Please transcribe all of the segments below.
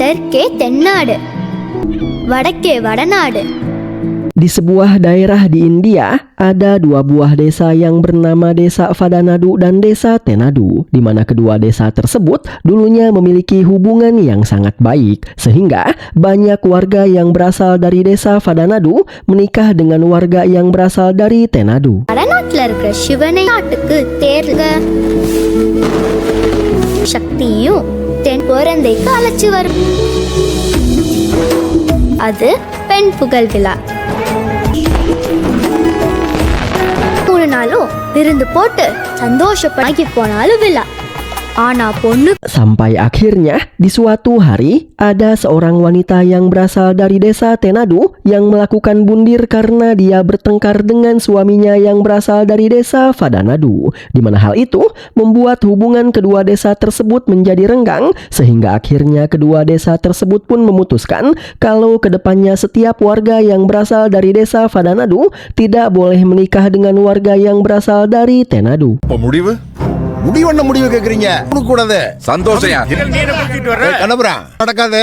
தெற்கே தென்னாடு, வடக்கே வடநாடு. Di sebuah daerah di India, ada dua buah desa yang bernama Desa Vadanadu dan Desa Tenadu, di mana kedua desa tersebut dulunya memiliki hubungan yang sangat baik, sehingga banyak warga yang berasal dari Desa Vadanadu menikah dengan warga yang berasal dari Tenadu. வடநாட்டுல இருக்கிற சிவனை நாட்டுக்கு தேர்க சக்தியும் தென் குழந்தைக்கு அழைச்சு வரும். அது பெண் புகழ் விழா. 3 நாளும் விருந்து போட்டு சந்தோஷப்படாகி போனாலும் விழா. ஆனா பொண்ணு Sampai akhirnya di suatu hari ada seorang wanita yang berasal dari Desa Tenadu yang melakukan bundir karena dia bertengkar dengan suaminya yang berasal dari Desa Vadanadu, di mana hal itu membuat hubungan kedua desa tersebut menjadi renggang, sehingga akhirnya kedua desa tersebut pun memutuskan kalau kedepannya setiap warga yang berasal dari Desa Vadanadu tidak boleh menikah dengan warga yang berasal dari Tenadu. முடிவு கேக்குறீங்க கூடாது. சந்தோஷம் கணபரா நடக்காது.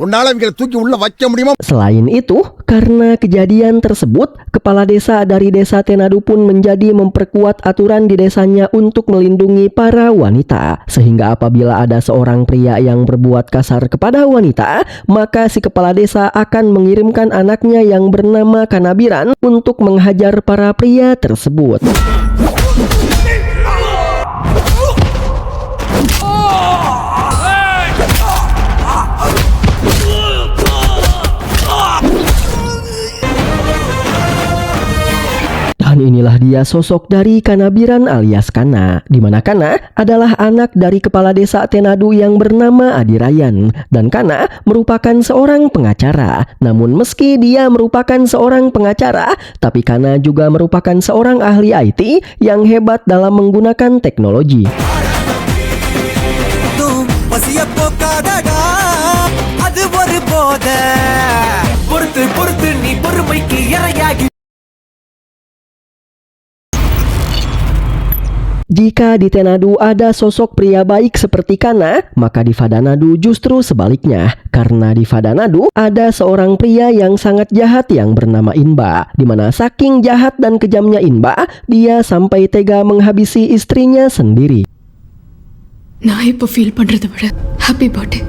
உன்னால இங்க தூக்கி உள்ள வைக்க முடியுமா? Selain itu, karena kejadian tersebut, kepala desa dari Desa Tenadu pun menjadi memperkuat aturan di desanya untuk melindungi para wanita. Sehingga apabila ada seorang pria yang berbuat kasar kepada wanita, maka si kepala desa akan mengirimkan anaknya yang bernama Kanabiran untuk menghajar para pria tersebut. Dan inilah dia sosok dari Kanabiran alias Kana, di mana Kana adalah anak dari kepala desa Tenadu yang bernama Adirayan. Dan Kana merupakan seorang pengacara. Namun meski dia merupakan seorang pengacara, tapi Kana juga merupakan seorang ahli IT yang hebat dalam menggunakan teknologi. Jika di Tenadu ada sosok pria baik seperti Kana, maka di Vadanadu justru sebaliknya. Karena di Vadanadu ada seorang pria yang sangat jahat yang bernama Inba, di mana saking jahat dan kejamnya Inba, dia sampai tega menghabisi istrinya sendiri. நான் இப்போ ஃபீல் பண்றதை விட happy birthday.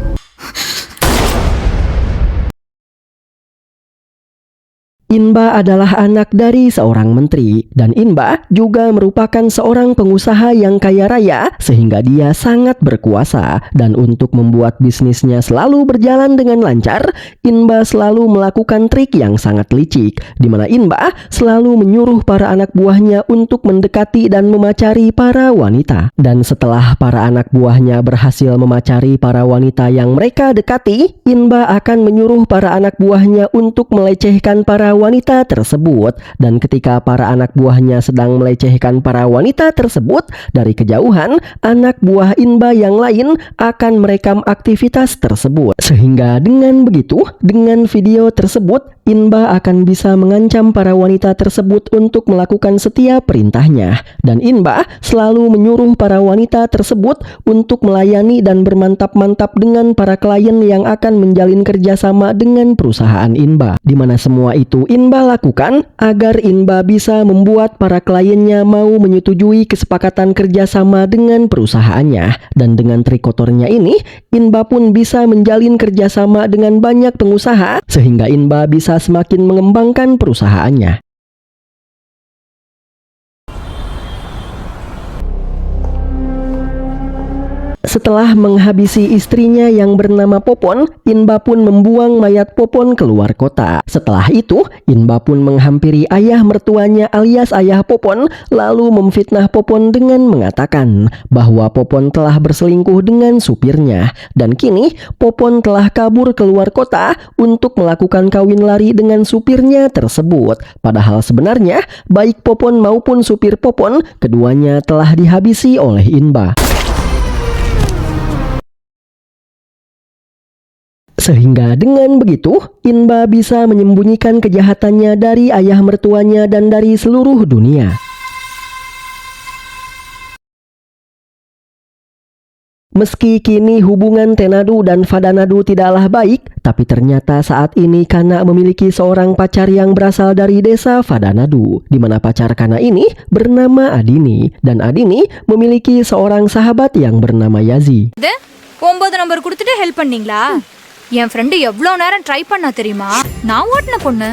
Inba adalah anak dari seorang menteri, dan Inba juga merupakan seorang pengusaha yang kaya raya, sehingga dia sangat berkuasa. Dan untuk membuat bisnisnya selalu berjalan dengan lancar, Inba selalu melakukan trik yang sangat licik, di mana Inba selalu menyuruh para anak buahnya untuk mendekati dan memacari para wanita. Dan setelah para anak buahnya berhasil memacari para wanita yang mereka dekati, Inba akan menyuruh para anak buahnya untuk melecehkan para wanita tersebut. Dan ketika para anak buahnya sedang melecehkan para wanita tersebut, dari kejauhan anak buah Inba yang lain akan merekam aktivitas tersebut. Sehingga dengan begitu, dengan video tersebut, Inba akan bisa mengancam para wanita tersebut untuk melakukan setiap perintahnya. Dan Inba selalu menyuruh para wanita tersebut untuk melayani dan bermantap-mantap dengan para klien yang akan menjalin kerjasama dengan perusahaan Inba, di mana semua itu Inba lakukan agar Inba bisa membuat para kliennya mau menyetujui kesepakatan kerjasama dengan perusahaannya. Dan dengan trik kotornya ini, Inba pun bisa menjalin kerjasama dengan banyak pengusaha, sehingga Inba bisa semakin mengembangkan perusahaannya. Setelah menghabisi istrinya yang bernama Popon, Inba pun membuang mayat Popon keluar kota. Setelah itu, Inba pun menghampiri ayah mertuanya alias ayah Popon, lalu memfitnah Popon dengan mengatakan bahwa Popon telah berselingkuh dengan supirnya. Dan kini, Popon telah kabur keluar kota untuk melakukan kawin lari dengan supirnya tersebut. Padahal sebenarnya, baik Popon maupun supir Popon, keduanya telah dihabisi oleh Inba. Sehingga dengan begitu, Inba bisa menyembunyikan kejahatannya dari ayah mertuanya dan dari seluruh dunia. Meski kini hubungan Tenadu dan Fadanadu tidaklah baik, tapi ternyata saat ini Kana memiliki seorang pacar yang berasal dari desa Fadanadu, di mana pacar Kana ini bernama Adini, dan Adini memiliki seorang sahabat yang bernama Yazi. 9 நம்பர் கொடுத்துட்டு ஹெல்ப் பண்ணீங்களா? என் ஃப்ரெண்டு எவ்வளோ நேரம் ட்ரை பண்ணா தெரியுமா? நான் ஓட்டின பொண்ணு.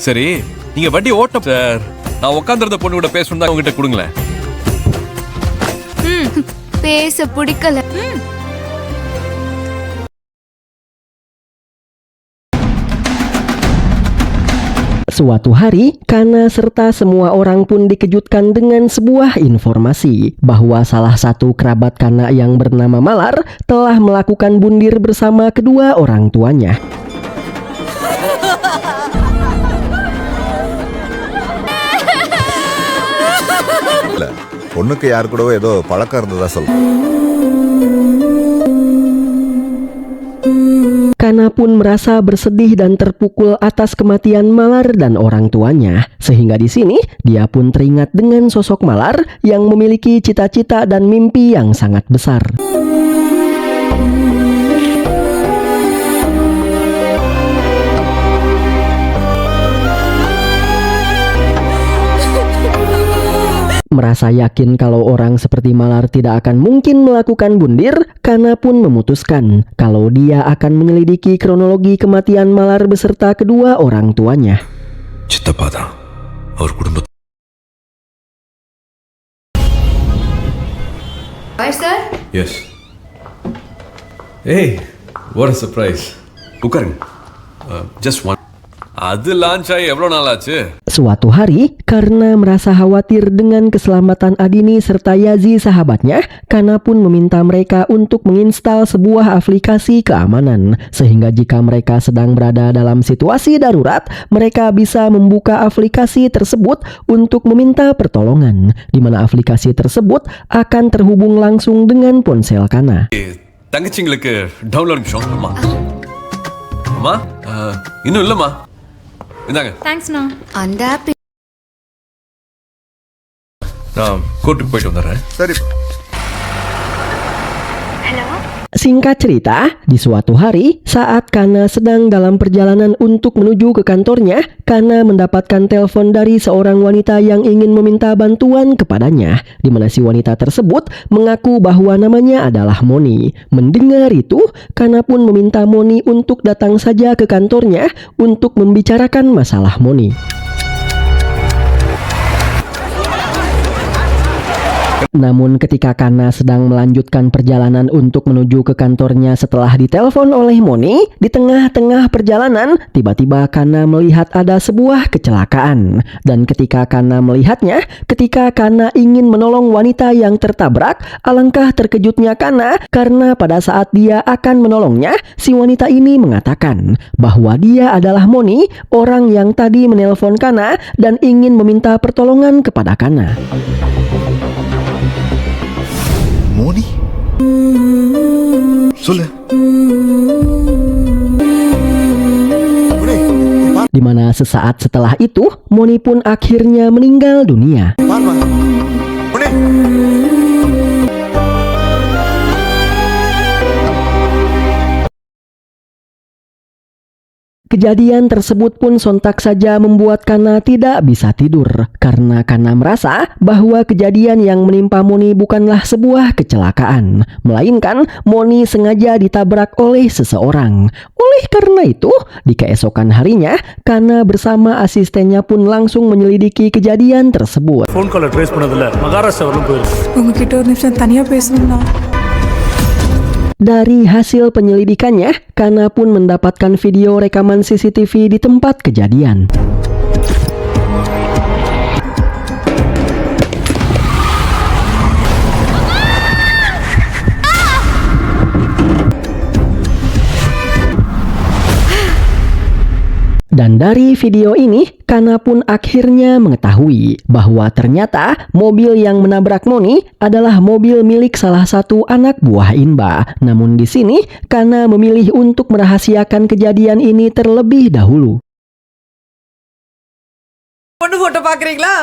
சரி, நீங்க வண்டி ஓட்ட சார். நான் உட்கார்ந்திருந்த பொண்ணு கூட பேசணும் உங்ககிட்ட கொடுங்களேன். பேச பிடிக்கல. Suatu hari, Kana serta semua orang pun dikejutkan dengan sebuah informasi bahwa salah satu kerabat Kana yang bernama Malar telah melakukan bundir bersama kedua orang tuanya. பொண்ணுக்கு யார் கூடவோ ஏதோ பழக்கம் இருந்ததா சொல்ல. Kana pun merasa bersedih dan terpukul atas kematian Malar dan orang tuanya, sehingga di sini dia pun teringat dengan sosok Malar yang memiliki cita-cita dan mimpi yang sangat besar. Merasa yakin kalau orang seperti Malar tidak akan mungkin melakukan bundir, Kana pun memutuskan kalau dia akan menyelidiki kronologi kematian Malar beserta kedua orang tuanya. சித்தப்பா தான் அவர் குடும்பத்தை. Sir yes. ஏய், what a surprise. உட்காருங்க. Just one. அது லான்ச் ஆகி எவ்வளோ நாள் ஆச்சு? Suatu hari, karena merasa khawatir dengan keselamatan Adini serta Yazi sahabatnya, Kana pun meminta mereka untuk menginstal sebuah aplikasi keamanan, sehingga jika mereka sedang berada dalam situasi darurat, mereka bisa membuka aplikasi tersebut untuk meminta pertolongan, di mana aplikasi tersebut akan terhubung langsung dengan ponsel Kana. தங்கச்சிங்களுக்கு டவுன்லோட் நிமிஷம். அம்மா அம்மா இன்னும் இல்லைம்மா. இந்தாங்க. தேங்க்ஸ்ண்ணா. அந்த ஆப் நான் கோர்ட்டுக்கு போயிட்டு வந்துடுறேன். சரி. Singkat cerita, di suatu hari saat Kana sedang dalam perjalanan untuk menuju ke kantornya, Kana mendapatkan telepon dari seorang wanita yang ingin meminta bantuan kepadanya, di mana si wanita tersebut mengaku bahwa namanya adalah Moni. Mendengar itu, Kana pun meminta Moni untuk datang saja ke kantornya untuk membicarakan masalah Moni. Namun ketika Kana sedang melanjutkan perjalanan untuk menuju ke kantornya setelah ditelepon oleh Moni, di tengah-tengah perjalanan tiba-tiba Kana melihat ada sebuah kecelakaan. Dan ketika Kana melihatnya, ketika Kana ingin menolong wanita yang tertabrak, alangkah terkejutnya Kana karena pada saat dia akan menolongnya, si wanita ini mengatakan bahwa dia adalah Moni, orang yang tadi menelpon Kana dan ingin meminta pertolongan kepada Kana. Moni சொல்லு. Di mana sesaat setelah itu, Moni pun akhirnya meninggal dunia. Kejadian tersebut pun sontak saja membuat Kana tidak bisa tidur, karena Kana merasa bahwa kejadian yang menimpa Moni bukanlah sebuah kecelakaan, melainkan Moni sengaja ditabrak oleh seseorang. Oleh karena itu, di keesokan harinya, Kana bersama asistennya pun langsung menyelidiki kejadian tersebut. Phone காலை ட்ரேஸ் பண்ணதில்ல மகாராஷ்டிரா வரலும் போயிருக்கு. உங்ககிட்ட ஒரு நிமிஷம் தனியா பேசணும்னா. Dari hasil penyelidikannya, Kana pun mendapatkan video rekaman CCTV di tempat kejadian. Dan dari video ini, Kana pun akhirnya mengetahui bahwa ternyata mobil yang menabrak Moni adalah mobil milik salah satu anak buah Inba. Namun di sini, Kana memilih untuk merahasiakan kejadian ini terlebih dahulu. பொண்ணு போட்டோ பாக்குறீங்களா?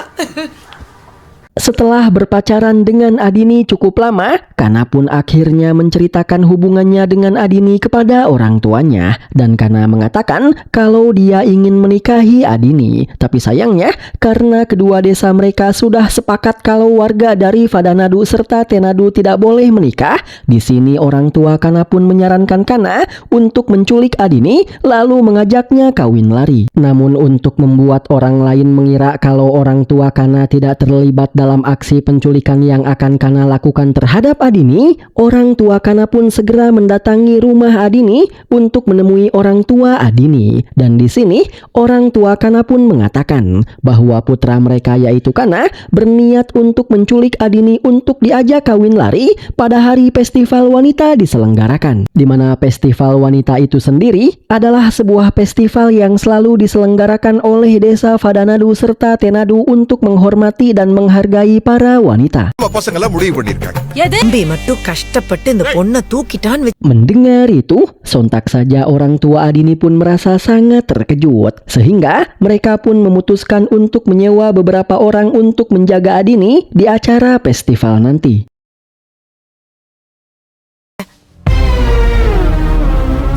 Setelah berpacaran dengan Adini cukup lama, Kana pun akhirnya menceritakan hubungannya dengan Adini kepada orang tuanya. Dan Kana mengatakan kalau dia ingin menikahi Adini. Tapi sayangnya, karena kedua desa mereka sudah sepakat kalau warga dari Vadanadu serta Tenadu tidak boleh menikah, di sini orang tua Kana pun menyarankan Kana untuk menculik Adini lalu mengajaknya kawin lari. Namun untuk membuat orang lain mengira kalau orang tua Kana tidak terlibat dalam aksi penculikan yang akan Kana lakukan terhadap Adini, orang tua Kana pun segera mendatangi rumah Adini untuk menemui orang tua Adini. Dan di sini, orang tua Kana pun mengatakan bahwa putra mereka yaitu Kana berniat untuk menculik Adini untuk diajak kawin lari pada hari festival wanita diselenggarakan. Di mana festival wanita itu sendiri adalah sebuah festival yang selalu diselenggarakan oleh desa Vadanadu serta Tenadu untuk menghormati dan menghargai para wanita. பசங்க எல்லாம் முடிவு பண்ணிருக்காங்க. தம்பி மட்டும் கஷ்டப்பட்டு இந்த பொண்ணை தூக்கிட்டான்னு Mendengar itu, sontak saja orang tua Adini pun merasa sangat terkejut. Sehingga mereka pun memutuskan untuk menyewa beberapa orang untuk menjaga Adini di acara festival nanti.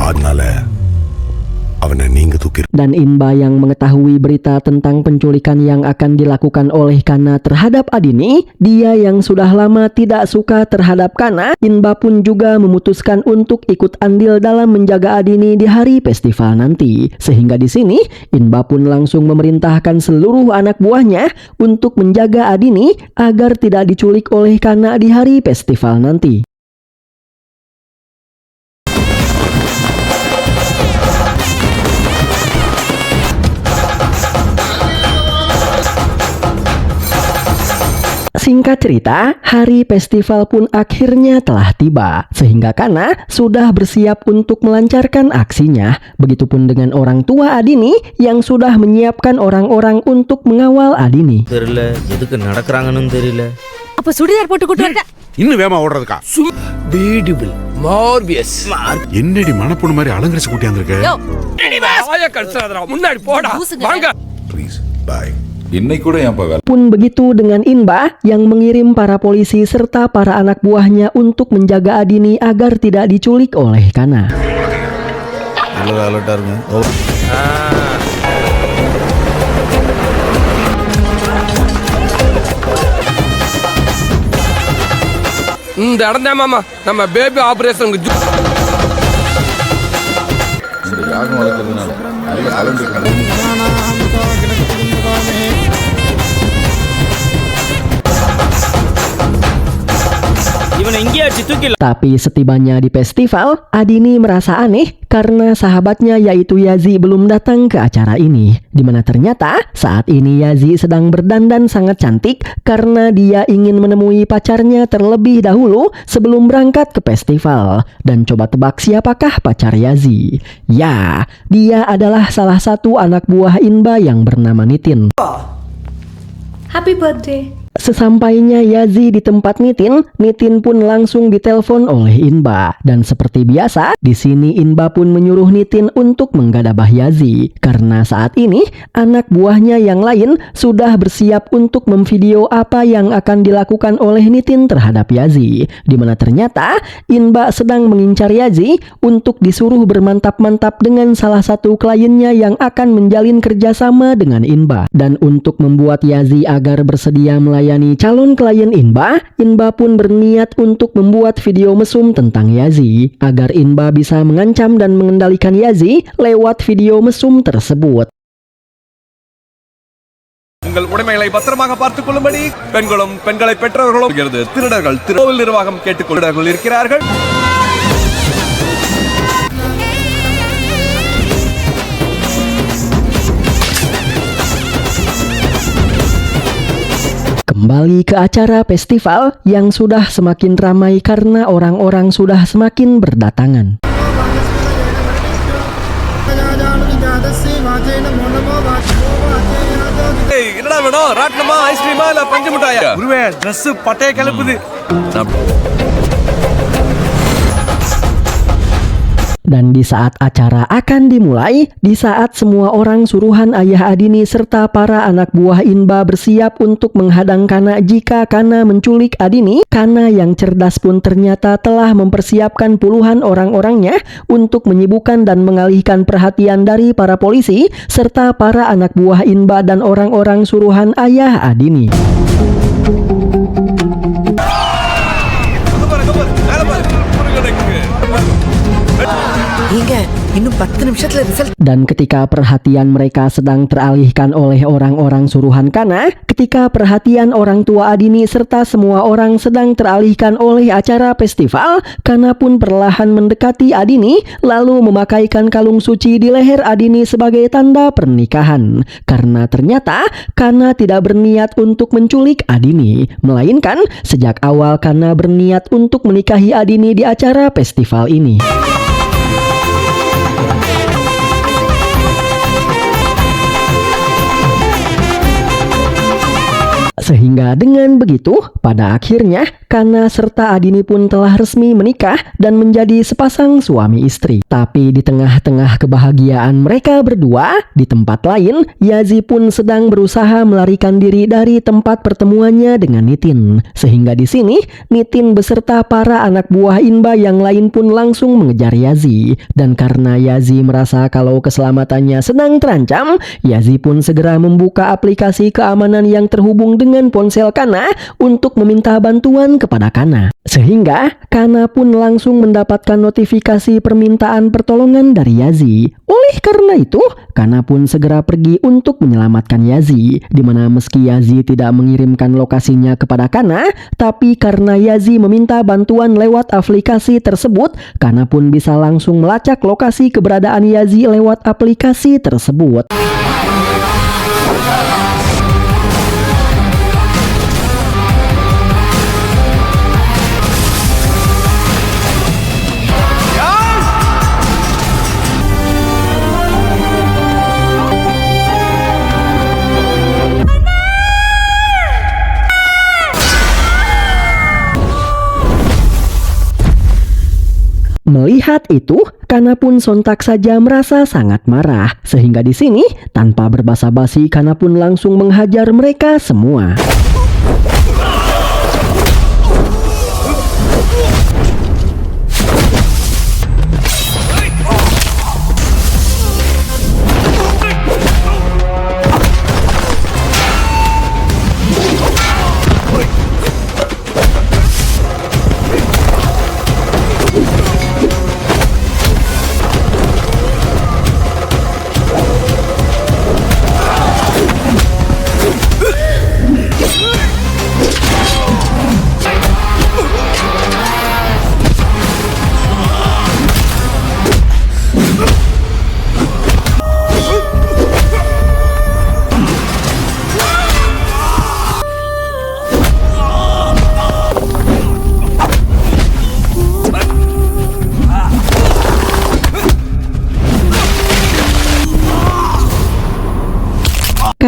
அதனால அவனை நீங்க தூக்கி Dan Inba yang mengetahui berita tentang penculikan yang akan dilakukan oleh Kana terhadap Adini, dia yang sudah lama tidak suka terhadap Kana, Inba pun juga memutuskan untuk ikut andil dalam menjaga Adini di hari festival nanti. Sehingga di sini, Inba pun langsung memerintahkan seluruh anak buahnya untuk menjaga Adini agar tidak diculik oleh Kana di hari festival nanti. Singkat cerita, hari festival pun akhirnya telah tiba, sehingga Kana sudah bersiap untuk melancarkan aksinya. Begitupun dengan orang tua Adini yang sudah menyiapkan orang-orang untuk mengawal Adini. தெரியல எதுக்கு நடக்கறாங்கன்னு தெரியல அப்ப சுடிதார் போட்டு கூட்டு வரட்டா? இன்னும் வேமா ஓடுறதுக்கா பியூட்டிஃபுல் மார்வியஸ் என்னடி மணப்பொண்ணு மாதிரி அலங்கரிச்சு கூட்டியாந்துருக்க முன்னாடி போடா வாங்க ப்ளீஸ் பை இன்னைக்கு கூட ஏன் வேலை Pun begitu dengan Inba yang mengirim para polisi serta para anak buahnya untuk menjaga Adini agar tidak diculik oleh Kana. நல்ல அலர்ட்டா இருங்க இந்த இடம் தான் மாமா நம்ம பேபி ஆபரேஷன் இந்த யாகம் வளர்க்கறதுனால நல்ல அலங்கரிக்கணும். இவனை இங்கே அடிச்சு தூக்கி Tapi setibanya di festival, Adini merasa aneh karena sahabatnya yaitu Yazi belum datang ke acara ini. Dimana ternyata saat ini Yazi sedang berdandan sangat cantik karena dia ingin menemui pacarnya terlebih dahulu sebelum berangkat ke festival. Dan coba tebak siapakah pacar Yazi? Ya, dia adalah salah satu anak buah Inba yang bernama Nitin. Happy birthday. Sesampainya Yazi di tempat Nitin, Nitin pun langsung ditelepon oleh Inba. Dan seperti biasa, di sini Inba pun menyuruh Nitin untuk menggadabah Yazi. Karena saat ini, anak buahnya yang lain sudah bersiap untuk memvideo apa yang akan dilakukan oleh Nitin terhadap Yazi. Dimana ternyata, Inba sedang mengincar Yazi untuk disuruh bermantap-mantap dengan salah satu kliennya yang akan menjalin kerjasama dengan Inba. Dan untuk membuat Yazi agar bersedia melayani calon klien Inba, Inba pun berniat untuk membuat video mesum tentang Yazi agar Inba bisa mengancam dan mengendalikan Yazi lewat video mesum tersebut. உங்கள் உடைமைகளை பத்திரமாக பார்த்துக் கொள்ளும்படி பெண்களும் பெண்களை பெற்றவர்களும் திருடர்கள் கோவில் நிர்வாகம் கேட்டுக்கொள்கிறார்கள் இருக்கிறார்கள். Kembali ke acara festival yang sudah semakin ramai karena orang-orang sudah semakin berdatangan. என்னடா வேணும்? ராட்டினமா, ஐஸ்கிரீமா இல்ல பஞ்சு மிட்டாயா? குருவே Dress பட்டைய கிளப்புது Dan di saat acara akan dimulai, di saat semua orang suruhan ayah Adini serta para anak buah Inba bersiap untuk menghadang Kana jika Kana menculik Adini, Kana yang cerdas pun ternyata telah mempersiapkan puluhan orang-orangnya untuk menyibukkan dan mengalihkan perhatian dari para polisi serta para anak buah Inba dan orang-orang suruhan ayah Adini. நீங்க இன்னும் 10 நிமிஷத்துல result. Dan ketika perhatian mereka sedang teralihkan oleh orang-orang suruhan Kana, ketika perhatian orang tua Adini serta semua orang sedang teralihkan oleh acara festival, Kana pun perlahan mendekati Adini lalu memakaikan kalung suci di leher Adini sebagai tanda pernikahan. Karena ternyata Kana tidak berniat untuk menculik Adini, melainkan sejak awal Kana berniat untuk menikahi Adini di acara festival ini. Sehingga dengan begitu, pada akhirnya Kana serta Adini pun telah resmi menikah dan menjadi sepasang suami istri. Tapi di tengah-tengah kebahagiaan mereka berdua, di tempat lain, Yazi pun sedang berusaha melarikan diri dari tempat pertemuannya dengan Nitin. Sehingga di sini, Nitin beserta para anak buah Inba yang lain pun langsung mengejar Yazi. Dan karena Yazi merasa kalau keselamatannya sedang terancam, Yazi pun segera membuka aplikasi keamanan yang terhubung dengan ponsel Kana untuk meminta bantuan kepada Kana. Sehingga Kana pun langsung mendapatkan notifikasi permintaan pertolongan dari Yazi. Oleh karena itu, Kana pun segera pergi untuk menyelamatkan Yazi, di mana meski Yazi tidak mengirimkan lokasinya kepada Kana, tapi karena Yazi meminta bantuan lewat aplikasi tersebut, Kana pun bisa langsung melacak lokasi keberadaan Yazi lewat aplikasi tersebut. Melihat itu, Kana pun sontak saja merasa sangat marah. Sehingga di sini, tanpa berbasa-basi, Kana pun langsung menghajar mereka semua.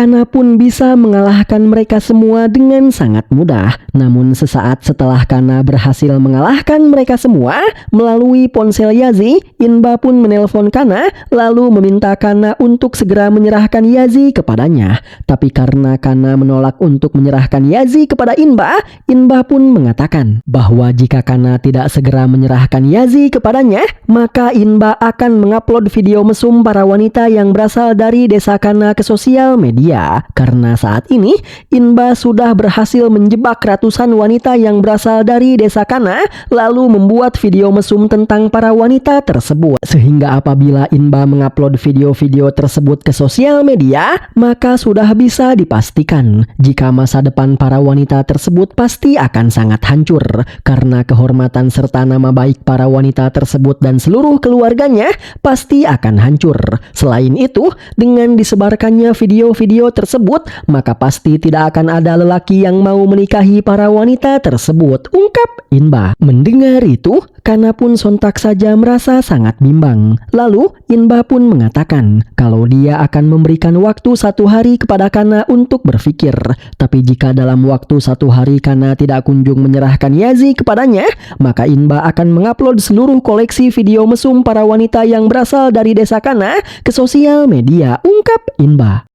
Kana pun bisa mengalahkan mereka semua dengan sangat mudah. Namun sesaat setelah Kana berhasil mengalahkan mereka semua, melalui ponsel Yazi, Inba pun menelpon Kana lalu meminta Kana untuk segera menyerahkan Yazi kepadanya. Tapi karena Kana menolak untuk menyerahkan Yazi kepada Inba, Inba pun mengatakan bahwa jika Kana tidak segera menyerahkan Yazi kepadanya, maka Inba akan mengupload video mesum para wanita yang berasal dari desa Kana ke sosial media. Karena saat ini Inba sudah berhasil menjebak ratusan wanita yang berasal dari desa Kana lalu membuat video mesum tentang para wanita tersebut. Sehingga apabila Inba mengupload video-video tersebut ke sosial media, maka sudah bisa dipastikan jika masa depan para wanita tersebut pasti akan sangat hancur karena kehormatan serta nama baik para wanita tersebut dan seluruh keluarganya pasti akan hancur. Selain itu, dengan disebarkannya video-video video tersebut, maka pasti tidak akan ada lelaki yang mau menikahi para wanita tersebut, ungkap Inba. Mendengar itu, Kana pun sontak saja merasa sangat bimbang. Lalu Inba pun mengatakan kalau dia akan memberikan waktu 1 hari kepada Kana untuk berpikir. Tapi jika dalam waktu 1 hari Kana tidak kunjung menyerahkan Yazi kepadanya, maka Inba akan mengupload seluruh koleksi video mesum para wanita yang berasal dari desa Kana ke sosial media, ungkap Inba.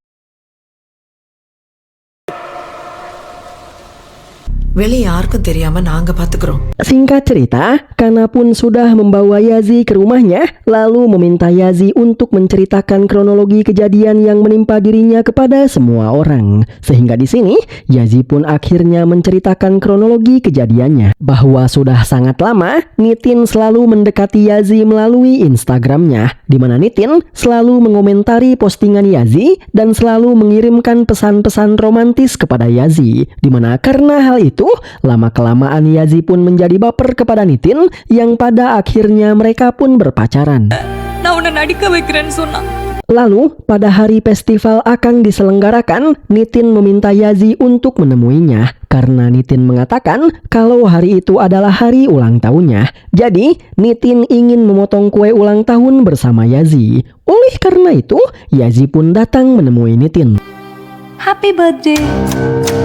வெளியே யாருக்கும் தெரியாம நாங்க பாத்துக்கிறோம். Singkat cerita, Kana pun sudah membawa Yazi ke rumahnya, lalu meminta Yazi untuk menceritakan kronologi kejadian yang menimpa dirinya kepada semua orang. Sehingga di sini, Yazi pun akhirnya menceritakan kronologi kejadiannya, bahwa sudah sangat lama Nitin selalu mendekati Yazi melalui Instagramnya, di mana Nitin selalu mengomentari postingan Yazi dan selalu mengirimkan pesan-pesan romantis kepada Yazi, di mana karena hal itu lama-kelamaan Yazi pun menjadi baper kepada Nitin yang pada akhirnya mereka pun berpacaran. நான் உன்னை நடிக்க வைக்கிறேன்னு சொன்னா. Lalu, pada hari festival akan diselenggarakan, Nitin meminta Yazi untuk menemuinya karena Nitin mengatakan kalau hari itu adalah hari ulang tahunnya. Jadi, Nitin ingin memotong kue ulang tahun bersama Yazi. Oleh karena itu, Yazi pun datang menemui Nitin. Happy birthday.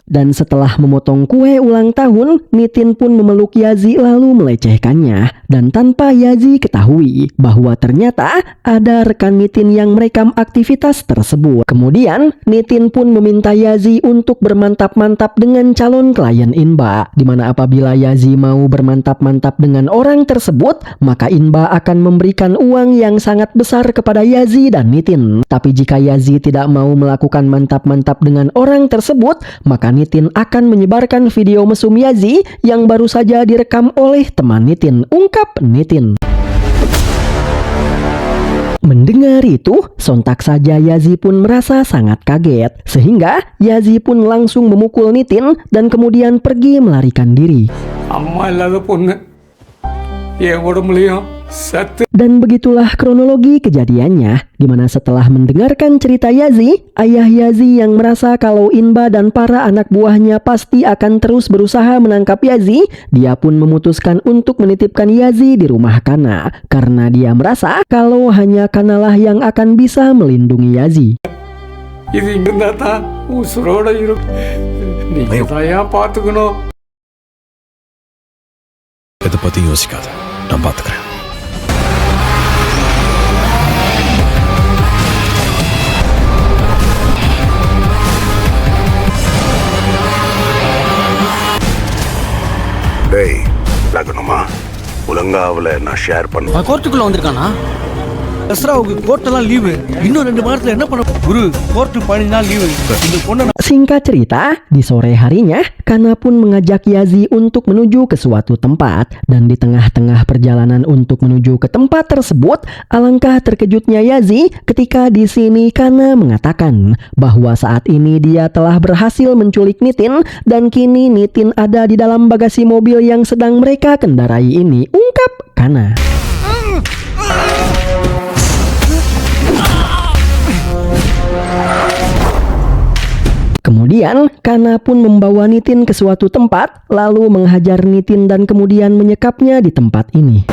Dan setelah memotong kue ulang tahun, Nitin pun memeluk Yazi lalu melecehkannya. Dan tanpa Yazi ketahui bahwa ternyata ada rekan Nitin yang merekam aktivitas tersebut. Kemudian, Nitin pun meminta Yazi untuk bermantap-mantap dengan calon klien Inba. Di mana apabila Yazi mau bermantap-mantap dengan orang tersebut, maka Inba akan memberikan uang yang sangat besar kepada Yazi dan Nitin. Tapi jika Yazi tidak mau melakukan mantap-mantap dengan orang tersebut, maka Nitin akan menyebarkan video mesum Yazi yang baru saja direkam oleh teman Nitin, ungkap Nitin. Mendengar itu, sontak saja Yazi pun merasa sangat kaget, sehingga Yazi pun langsung memukul Nitin dan kemudian pergi melarikan diri. அம்மா இல்லாத பொண்ணு என் உடம்புலயும் சத்து. Dan begitulah kronologi kejadiannya, di mana setelah mendengarkan cerita Yazi, ayah Yazi yang merasa kalau Inba dan para anak buahnya pasti akan terus berusaha menangkap Yazi, dia pun memutuskan untuk menitipkan Yazi di rumah Kana, karena dia merasa kalau hanya Kanalah yang akan bisa melindungi Yazi. இது இங்க இருந்தா தான் உசுரோட இருக்கும். நீங்க தான் பாத்துக்கணும். எதை பத்தி யோசிக்காத, நான் பாத்துக்கிறேன். டேய் லக்னமா ஒழுங்காவில் நான் ஷேர் பண்ண கோர்ட்டுக்குள்ள வந்திருக்கானா? தசராவுக்கு கோர்ட்டெல்லாம் லீவு. இன்னும் 2 வாரத்துல என்ன பண்ண? குரு, கோர்ட்டு 15 நாள் லீவு. இந்த பொண்ணு. Singkat cerita, di sore harinya, Kana pun mengajak Yazi untuk menuju ke suatu tempat. Dan di tengah-tengah perjalanan untuk menuju ke tempat tersebut, alangkah terkejutnya Yazi ketika di sini Kana mengatakan bahwa saat ini dia telah berhasil menculik Nitin dan kini Nitin ada di dalam bagasi mobil yang sedang mereka kendarai ini, ungkap Kana. Kemudian, Kana pun membawa Nitin ke suatu tempat, lalu menghajar Nitin dan kemudian menyekapnya di tempat ini.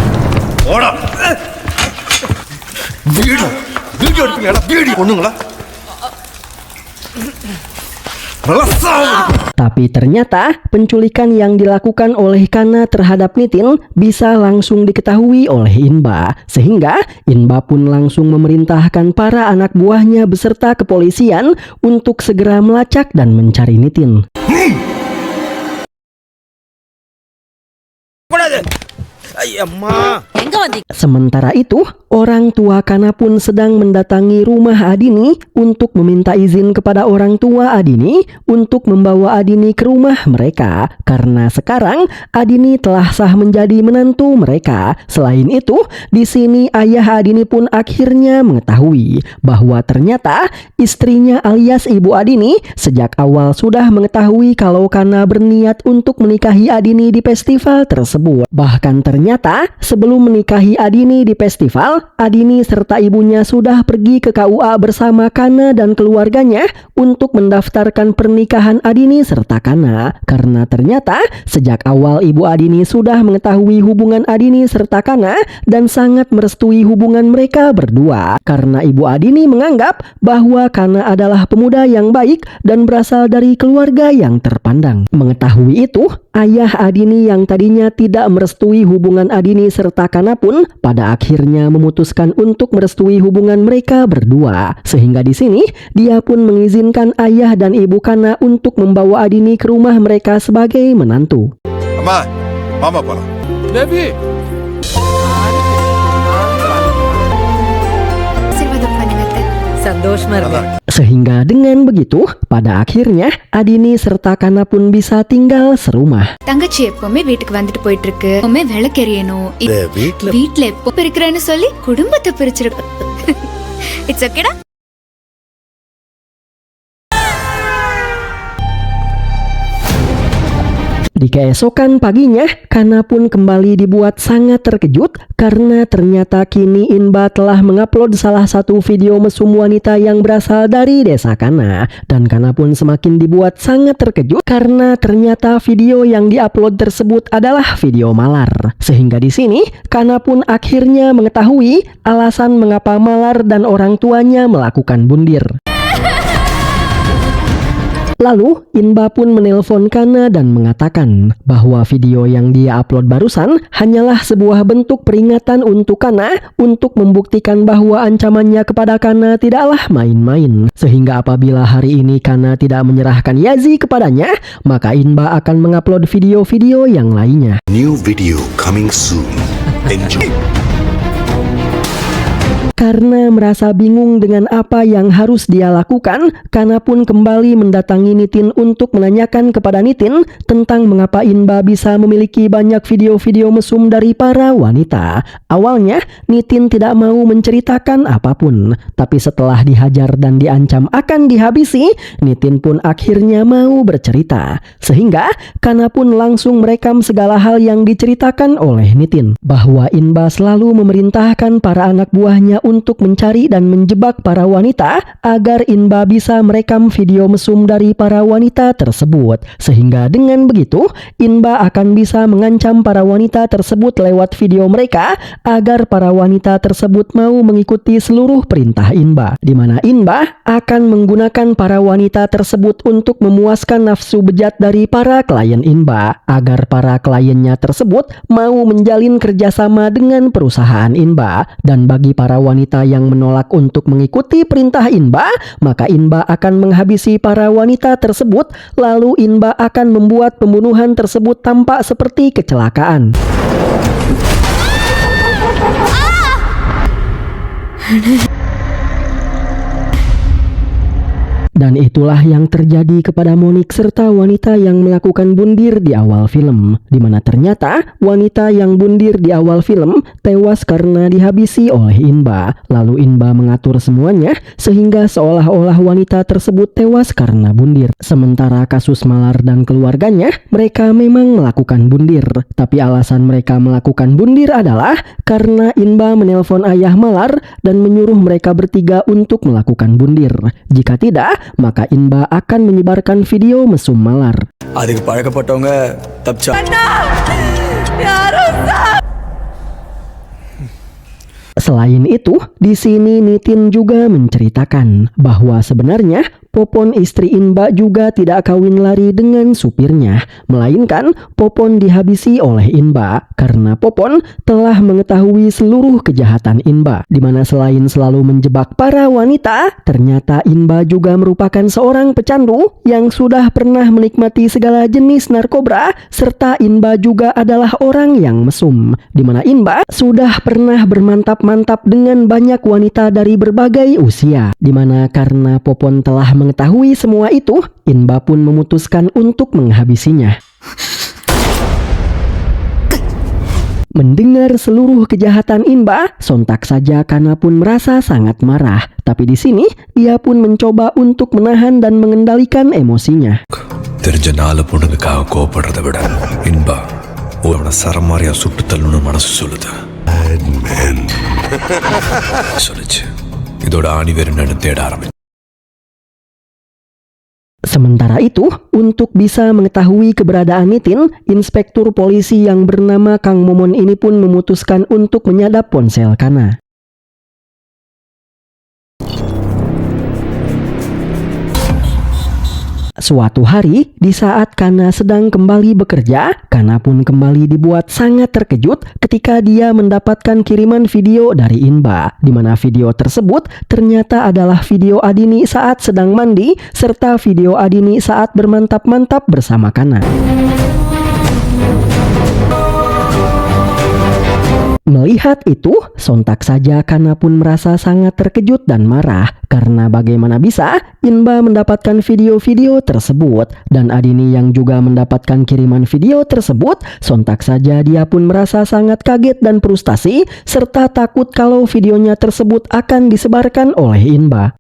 Tapi ternyata penculikan yang dilakukan oleh Kana terhadap Nitin bisa langsung diketahui oleh Inba, sehingga Inba pun langsung memerintahkan para anak buahnya beserta kepolisian untuk segera melacak dan mencari Nitin. Sementara itu, orang tua Kana pun sedang mendatangi rumah Adini untuk meminta izin kepada orang tua Adini untuk membawa Adini ke rumah mereka, karena sekarang Adini telah sah menjadi menantu mereka. Selain itu, di sini ayah Adini pun akhirnya mengetahui bahwa ternyata istrinya alias ibu Adini sejak awal sudah mengetahui kalau Kana berniat untuk menikahi Adini di festival tersebut. Bahkan ternyata Ternyata sebelum menikahi Adini di festival, Adini serta ibunya sudah pergi ke KUA bersama Kana dan keluarganya untuk mendaftarkan pernikahan Adini serta Kana. Karena ternyata sejak awal ibu Adini sudah mengetahui hubungan Adini serta Kana dan sangat merestui hubungan mereka berdua. Karena ibu Adini menganggap bahwa Kana adalah pemuda yang baik dan berasal dari keluarga yang terpandang. Mengetahui itu, ayah Adini yang tadinya tidak merestui hubungan Adini serta Kana pun pada akhirnya memutuskan untuk merestui hubungan mereka berdua. Sehingga di sini dia pun mengizinkan ayah dan ibu Kana untuk membawa Adini ke rumah mereka sebagai menantu. அம்மா மாமா போலாம். பேபி சந்தோஷமா இருக்கு. Sehingga dengan begitu, pada akhirnya Adini serta Kana pun bisa tinggal serumah. தங்கச்சி எப்பவுமே வீட்டுக்கு வந்துட்டு போயிட்டு இருக்கு. எப்பவுமே விளக்கெரியணும். வீட்ல எப்போ இருக்கிறேன்னு சொல்லி குடும்பத்தை பிரிச்சிருக்கு. இட்ஸ் ஓகேடா. Di keesokan paginya, Kana pun kembali dibuat sangat terkejut karena ternyata kini Inba telah mengupload salah satu video mesum wanita yang berasal dari desa Kana. Dan Kana pun semakin dibuat sangat terkejut karena ternyata video yang diupload tersebut adalah video malar. Sehingga di sini, Kana pun akhirnya mengetahui alasan mengapa Malar dan orang tuanya melakukan bundir. Lalu, Inba pun menelpon Kana dan mengatakan bahwa video yang dia upload barusan hanyalah sebuah bentuk peringatan untuk Kana untuk membuktikan bahwa ancamannya kepada Kana tidaklah main-main. Sehingga apabila hari ini Kana tidak menyerahkan Yazi kepadanya, maka Inba akan mengupload video-video yang lainnya. New video coming soon. Enjoy. Karena merasa bingung dengan apa yang harus dia lakukan, Kana pun kembali mendatangi Nitin untuk menanyakan kepada Nitin tentang mengapa Inba bisa memiliki banyak video-video mesum dari para wanita. Awalnya, Nitin tidak mau menceritakan apapun, tapi setelah dihajar dan diancam akan dihabisi, Nitin pun akhirnya mau bercerita. Sehingga, Kana pun langsung merekam segala hal yang diceritakan oleh Nitin, bahwa Inba selalu memerintahkan para anak buahnya untuk mencari dan menjebak para wanita agar Inba bisa merekam video mesum dari para wanita tersebut. Sehingga dengan begitu, Inba akan bisa mengancam para wanita tersebut lewat video mereka agar para wanita tersebut mau mengikuti seluruh perintah Inba, di mana Inba akan menggunakan para wanita tersebut untuk memuaskan nafsu bejat dari para klien Inba agar para kliennya tersebut mau menjalin kerjasama dengan perusahaan Inba. Dan bagi para wanita yang menolak untuk mengikuti perintah Inba, maka Inba akan menghabisi para wanita tersebut, lalu Inba akan membuat pembunuhan tersebut tampak seperti kecelakaan. Dan itulah yang terjadi kepada Monik serta wanita yang melakukan bundir di awal film, di mana ternyata wanita yang bundir di awal film tewas karena dihabisi oleh Inba. Lalu Inba mengatur semuanya sehingga seolah-olah wanita tersebut tewas karena bundir. Sementara kasus Malar dan keluarganya, mereka memang melakukan bundir, tapi alasan mereka melakukan bundir adalah karena Inba menelpon ayah Malar dan menyuruh mereka bertiga untuk melakukan bundir. Jika tidak, maka Inba akan menyebarkan video mesum Malar. அதுக்கு பழக்கப்பட்டவங்க தப்பிச்சா. Selain itu, di sini Nitin juga menceritakan bahwa sebenarnya Popon istri Inba juga tidak kawin lari dengan supirnya, melainkan Popon dihabisi oleh Inba karena Popon telah mengetahui seluruh kejahatan Inba, di mana selain selalu menjebak para wanita, ternyata Inba juga merupakan seorang pecandu yang sudah pernah menikmati segala jenis narkoba, serta Inba juga adalah orang yang mesum, di mana Inba sudah pernah bermantap-mantap dengan banyak wanita dari berbagai usia, di mana karena Popon telah mengetahui semua itu, Inba pun memutuskan untuk menghabisinya. Mendengar seluruh kejahatan Inba, sontak saja Kana pun merasa sangat marah. Tapi di sini, dia pun mencoba untuk menahan dan mengendalikan emosinya. தெரிஞ்ச 4 பொண்ணுங்களுக்காக கோபப்படுறதை விட இன்பா அவனை சரமாரியா சுட்டு தள்ளுன்னு மனசு சொல்லுது. சொல்லுச்சு. இதோட ஆணிவேர் என்னன்னு தேட ஆரம்பிச்சு. Sementara itu, untuk bisa mengetahui keberadaan Nitin, inspektur polisi yang bernama Kang Momon ini pun memutuskan untuk menyadap ponsel Kana. Suatu hari, di saat Kana sedang kembali bekerja, Kana pun kembali dibuat sangat terkejut ketika dia mendapatkan kiriman video dari Inba, di mana video tersebut ternyata adalah video Adini saat sedang mandi, serta video Adini saat bermantap-mantap bersama Kana. Melihat itu, sontak saja Kana pun merasa sangat terkejut dan marah karena bagaimana bisa Inba mendapatkan video-video tersebut dan Adini yang juga mendapatkan kiriman video tersebut. Sontak saja dia pun merasa sangat kaget dan frustasi serta takut kalau videonya tersebut akan disebarkan oleh Inba.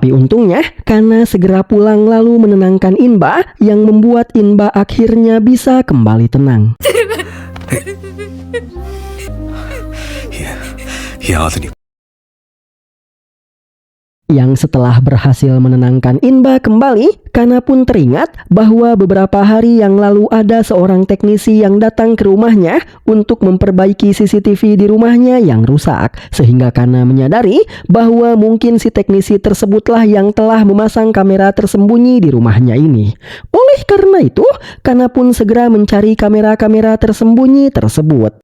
Tapi untungnya, Kana segera pulang lalu menenangkan Inba yang membuat Inba akhirnya bisa kembali tenang. Yang setelah berhasil menenangkan Inba kembali, Kana pun teringat bahwa beberapa hari yang lalu ada seorang teknisi yang datang ke rumahnya untuk memperbaiki CCTV di rumahnya yang rusak. Sehingga Kana menyadari bahwa mungkin si teknisi tersebutlah yang telah memasang kamera tersembunyi di rumahnya ini. Oleh karena itu, Kana pun segera mencari kamera-kamera tersembunyi tersebut.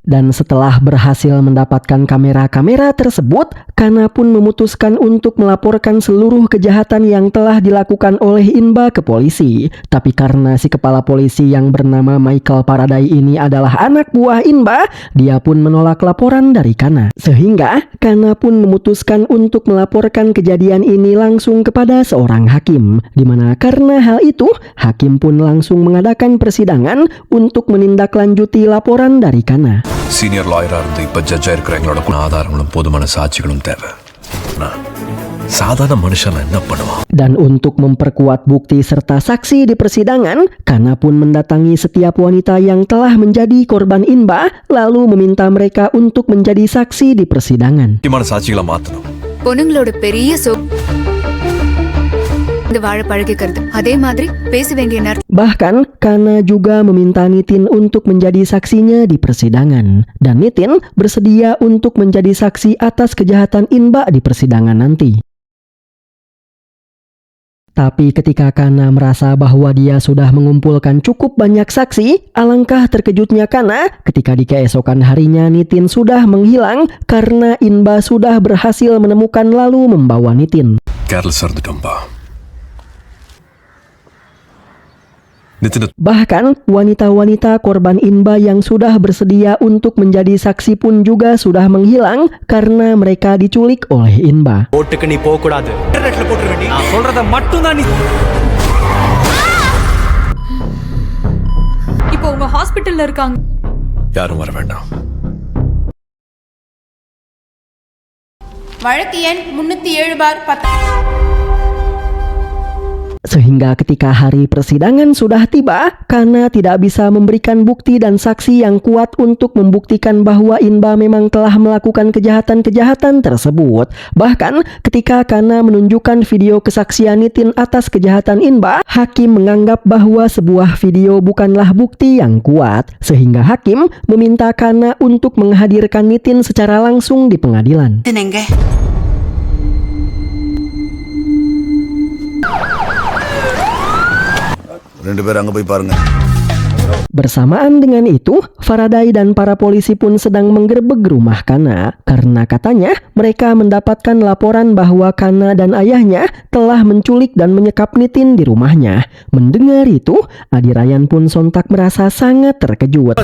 Dan setelah berhasil mendapatkan kamera-kamera tersebut, Kana pun memutuskan untuk melaporkan seluruh kejahatan yang telah dilakukan oleh Inba ke polisi. Tapi karena si kepala polisi yang bernama Michael Faraday ini adalah anak buah Inba, dia pun menolak laporan dari Kana. Sehingga Kana pun memutuskan untuk melaporkan kejadian ini langsung kepada seorang hakim. Dimana karena hal itu, hakim pun langsung mengadakan persidangan untuk menindaklanjuti laporan dari Kana. Senior லாயரா இருந்து இப்ப ஜட்ஜா இருக்கிற எங்களோட ஆதாரங்களும் போதுமான சாட்சிகளும் தேவை. சாதாரண மனுஷன் என்ன பண்ணுவான்? Dan untuk memperkuat bukti serta saksi di persidangan, Kana pun mendatangi setiap wanita yang telah menjadi korban Inba, lalu meminta mereka untuk menjadi saksi di persidangan. Gimana சாட்சிகளை மாத்தணும்? பொண்ணுங்களோட பெரிய இந்த வாழ பழகிக்கிறது. அதே மாதிரி பேச வேண்டிய நேரம். Bahkan, Kana juga meminta Nitin untuk menjadi saksinya di persidangan. Dan Nitin bersedia untuk menjadi saksi atas kejahatan Inba di persidangan nanti. Tapi ketika Kana merasa bahwa dia sudah mengumpulkan cukup banyak saksi, alangkah terkejutnya Kana ketika di keesokan harinya Nitin sudah menghilang karena Inba sudah berhasil menemukan lalu membawa Nitin. Bahkan wanita-wanita korban Inba yang sudah bersedia untuk menjadi saksi pun juga sudah menghilang karena mereka diculik oleh Inba. இப்போ உங்க ஹாஸ்பிடல்ல இருக்காங்க. யாரும் வர வேண்டாம். வழக்கு எண் 307/10. Sehingga ketika hari persidangan sudah tiba, Kana tidak bisa memberikan bukti dan saksi yang kuat untuk membuktikan bahwa Inba memang telah melakukan kejahatan-kejahatan tersebut. Bahkan ketika Kana menunjukkan video kesaksian Nitin atas kejahatan Inba, hakim menganggap bahwa sebuah video bukanlah bukti yang kuat. Sehingga hakim meminta Kana untuk menghadirkan Nitin secara langsung di pengadilan. Bersamaan dengan itu, Faraday dan para polisi pun sedang menggerebek rumah Kana karena katanya mereka mendapatkan laporan bahwa Kana dan ayahnya telah menculik dan menyekap Nitin di rumahnya. Mendengar itu, Adi Ryan pun sontak merasa sangat terkejut.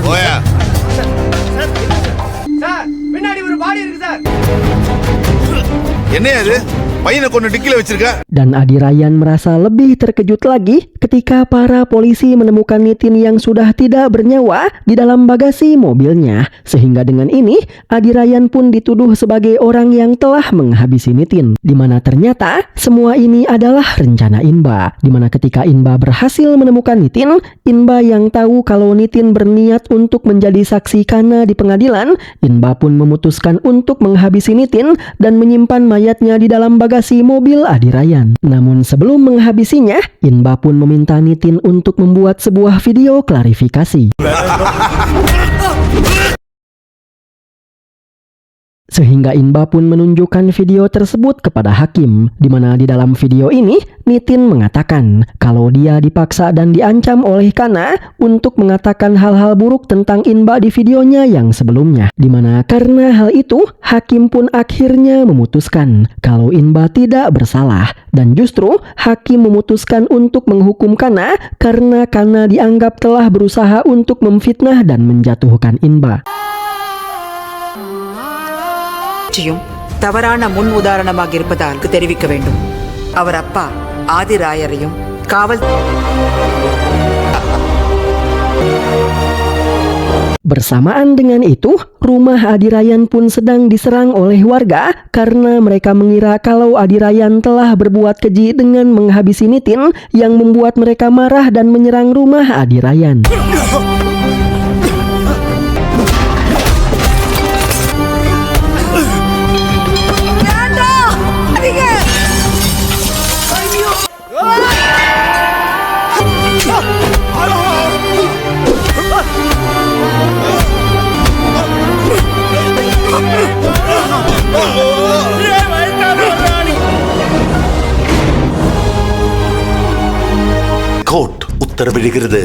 Dan Adi Ryan merasa lebih terkejut lagi ketika para polisi menemukan Nitin yang sudah tidak bernyawa di dalam bagasi mobilnya. Sehingga dengan ini, Adi Ryan pun dituduh sebagai orang yang telah menghabisi Nitin. Di mana ternyata semua ini adalah rencana Inba. Di mana ketika Inba berhasil menemukan Nitin, Inba yang tahu kalau Nitin berniat untuk menjadi saksi Kana di pengadilan, Inba pun memutuskan untuk menghabisi Nitin dan menyimpan mayatnya di dalam bagasi mobil Adi Ryan. Namun sebelum menghabisinya, Inba pun meminta Nitin untuk membuat sebuah video klarifikasi. Sehingga Inba pun menunjukkan video tersebut kepada hakim, di mana di dalam video ini Nitin mengatakan kalau dia dipaksa dan diancam oleh Kana untuk mengatakan hal-hal buruk tentang Inba di videonya yang sebelumnya. Di mana karena hal itu, hakim pun akhirnya memutuskan kalau Inba tidak bersalah, dan justru hakim memutuskan untuk menghukum Kana karena Kana dianggap telah berusaha untuk memfitnah dan menjatuhkan Inba. தவறான முன் உதாரணமாக இருப்பதால் தெரிவிக்க வேண்டும். அவர் அப்பா ஆதி ராயரையும் காவல். Bersamaan dengan itu, rumah Adi Ryan pun sedang diserang oleh warga karena mereka mengira kalau Adi Ryan telah berbuat keji dengan menghabisi Nitin yang membuat mereka marah dan menyerang rumah Adi Ryan. Court உத்தரவிடுகிறது.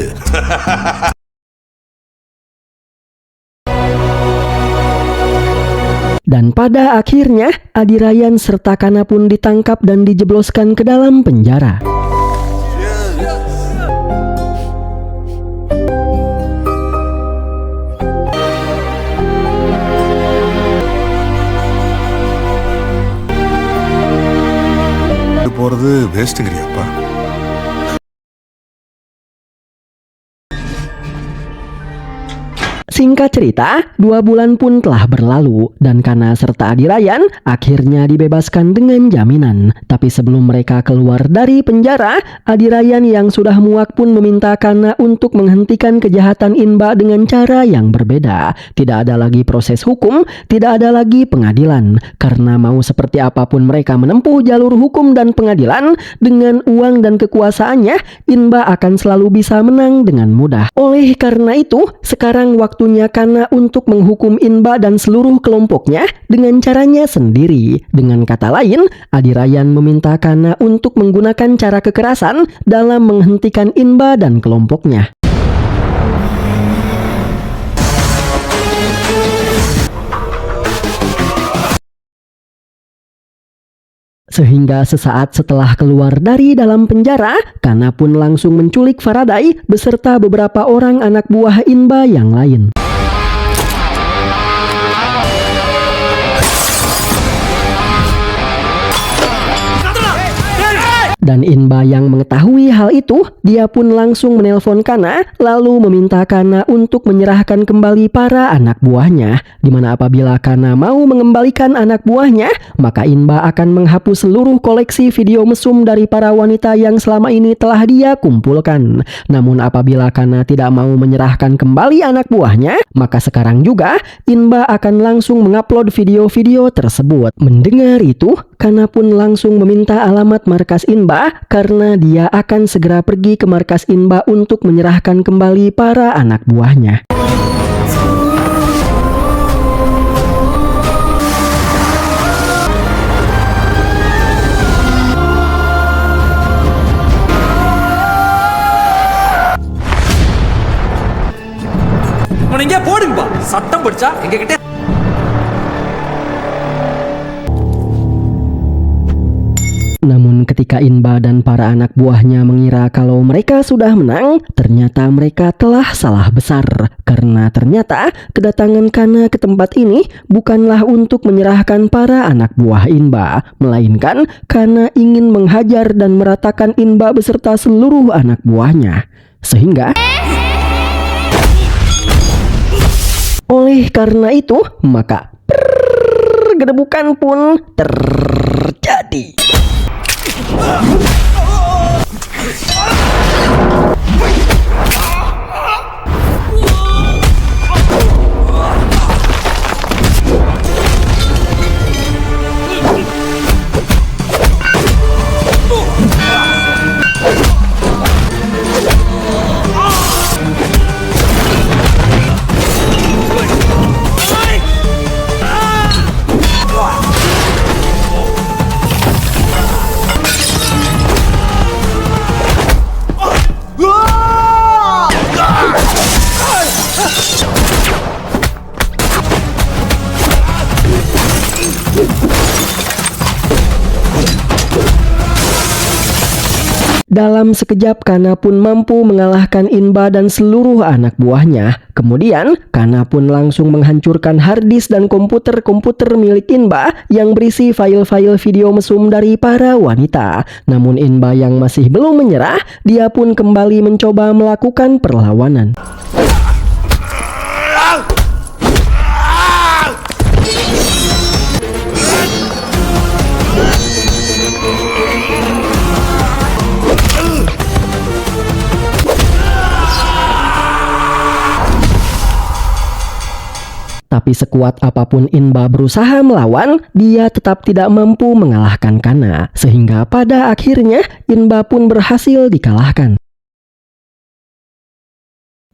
Dan pada akhirnya, Adi Ryan serta Kana pun ditangkap dan dijebloskan ke dalam penjara. போறது வேஸ்ட்ங்கறியாப்பா? Singkat cerita, 2 bulan pun telah berlalu dan Kana serta Adi Ryan akhirnya dibebaskan dengan jaminan. Tapi sebelum mereka keluar dari penjara, Adi Ryan yang sudah muak pun meminta Kana untuk menghentikan kejahatan Inba dengan cara yang berbeda. Tidak ada lagi proses hukum, tidak ada lagi pengadilan. Karena mau seperti apapun mereka menempuh jalur hukum dan pengadilan, dengan uang dan kekuasaannya, Inba akan selalu bisa menang dengan mudah. Oleh karena itu, sekarang waktunya Kana untuk menghukum Inba dan seluruh kelompoknya dengan caranya sendiri. Dengan kata lain, Adi Ryan meminta Kana untuk menggunakan cara kekerasan dalam menghentikan Inba dan kelompoknya. Sehingga sesaat setelah keluar dari dalam penjara, Kana pun langsung menculik Faraday beserta beberapa orang anak buah Inba yang lain. Dan Inba yang mengetahui hal itu, dia pun langsung menelpon Kana lalu meminta Kana untuk menyerahkan kembali para anak buahnya. Dimana apabila Kana mau mengembalikan anak buahnya, maka Inba akan menghapus seluruh koleksi video mesum dari para wanita yang selama ini telah dia kumpulkan. Namun apabila Kana tidak mau menyerahkan kembali anak buahnya, maka sekarang juga Inba akan langsung mengupload video-video tersebut. Mendengar itu, Kana pun langsung meminta alamat markas Inba karena dia akan segera pergi ke markas Inba untuk menyerahkan kembali para anak buahnya. Ketika Inba dan para anak buahnya mengira kalau mereka sudah menang, ternyata mereka telah salah besar. Karena ternyata kedatangan Kana ke tempat ini bukanlah untuk menyerahkan para anak buah Inba, melainkan Kana ingin menghajar dan meratakan Inba beserta seluruh anak buahnya. Sehingga oleh karena itu, maka pergedebukan pun terjadi. Dalam sekejap Kana pun mampu mengalahkan Inba dan seluruh anak buahnya. Kemudian Kana pun langsung menghancurkan harddisk dan komputer-komputer milik Inba yang berisi file-file video mesum dari para wanita. Namun Inba yang masih belum menyerah, dia pun kembali mencoba melakukan perlawanan. Tapi sekuat apapun Inba berusaha melawan, dia tetap tidak mampu mengalahkan Kana. Sehingga pada akhirnya Inba pun berhasil dikalahkan.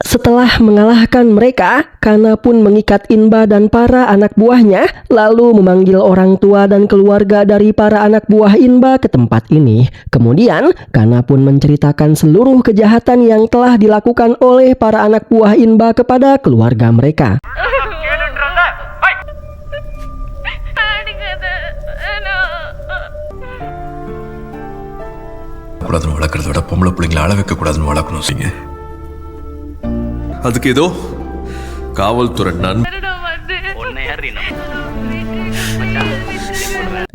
Setelah mengalahkan mereka, Kana pun mengikat Inba dan para anak buahnya, lalu memanggil orang tua dan keluarga dari para anak buah Inba ke tempat ini. Kemudian, Kana pun menceritakan seluruh kejahatan yang telah dilakukan oleh para anak buah Inba kepada keluarga mereka. கூடாதுன்னு வளர்க்கறத விட பொம்பளை பிள்ளைங்களை அழ வைக்க கூடாதுன்னு வளர்க்கணும் சிங்க. அதுக்கு ஏதோ காவல்துறை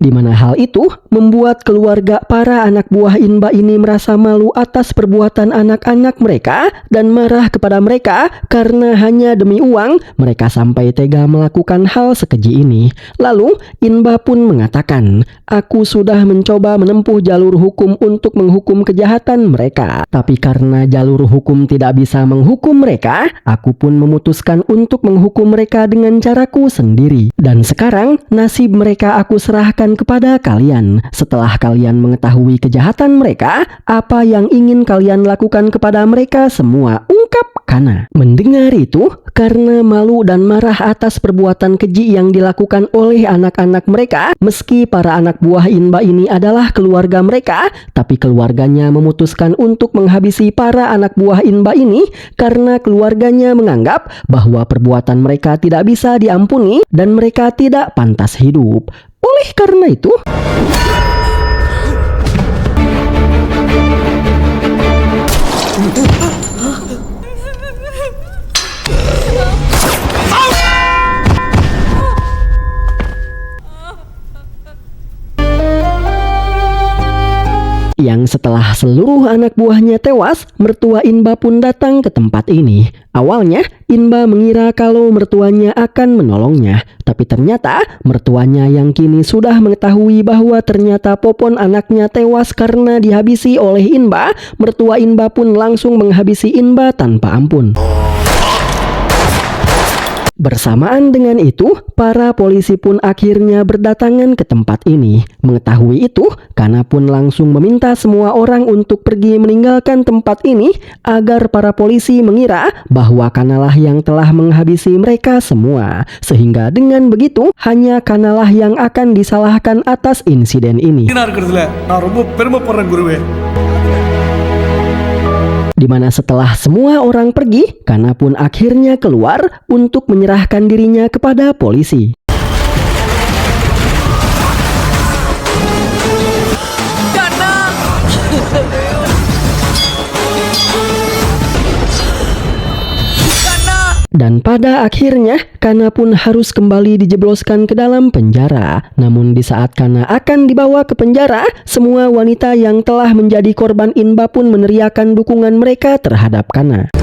Di mana hal itu membuat keluarga para anak buah Inba ini merasa malu atas perbuatan anak-anak mereka dan marah kepada mereka karena hanya demi uang mereka sampai tega melakukan hal sekeji ini. Lalu Inba pun mengatakan, "Aku sudah mencoba menempuh jalur hukum untuk menghukum kejahatan mereka. Tapi karena jalur hukum tidak bisa menghukum mereka, aku pun memutuskan untuk menghukum mereka dengan caraku sendiri. Dan sekarang nasib mereka aku serahkan kepada kalian. Setelah kalian mengetahui kejahatan mereka, apa yang ingin kalian lakukan kepada mereka semua?" ungkap Kana. Mendengar itu, karena malu dan marah atas perbuatan keji yang dilakukan oleh anak-anak mereka, meski para anak buah Inba ini adalah keluarga mereka, tapi keluarganya memutuskan untuk menghabisi para anak buah Inba ini karena keluarganya menganggap bahwa perbuatan mereka tidak bisa diampuni dan mereka tidak pantas hidup. Oleh karena itu, yang setelah seluruh anak buahnya tewas, mertua Inba pun datang ke tempat ini. Awalnya, Inba mengira kalau mertuanya akan menolongnya. Tapi ternyata, mertuanya yang kini sudah mengetahui bahwa ternyata Popon anaknya tewas karena dihabisi oleh Inba, mertua Inba pun langsung menghabisi Inba tanpa ampun. Bersamaan dengan itu, para polisi pun akhirnya berdatangan ke tempat ini. Mengetahui itu, Kana pun langsung meminta semua orang untuk pergi meninggalkan tempat ini agar para polisi mengira bahwa Kanalah yang telah menghabisi mereka semua. Sehingga dengan begitu, hanya Kanalah yang akan disalahkan atas insiden ini. Di mana setelah semua orang pergi, Kana pun akhirnya keluar untuk menyerahkan dirinya kepada polisi. Kana! Dan pada akhirnya, Kana pun harus kembali dijebloskan ke dalam penjara. Namun di saat Kana akan dibawa ke penjara, semua wanita yang telah menjadi korban Inba pun meneriakkan dukungan mereka terhadap Kana.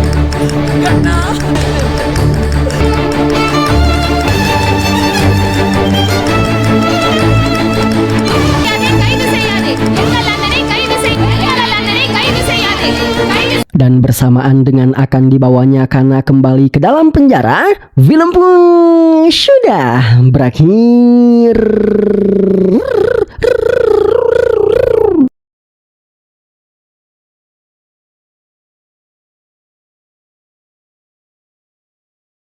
Dan bersamaan dengan akan dibawanya Kana kembali ke dalam penjara, film pun sudah berakhir.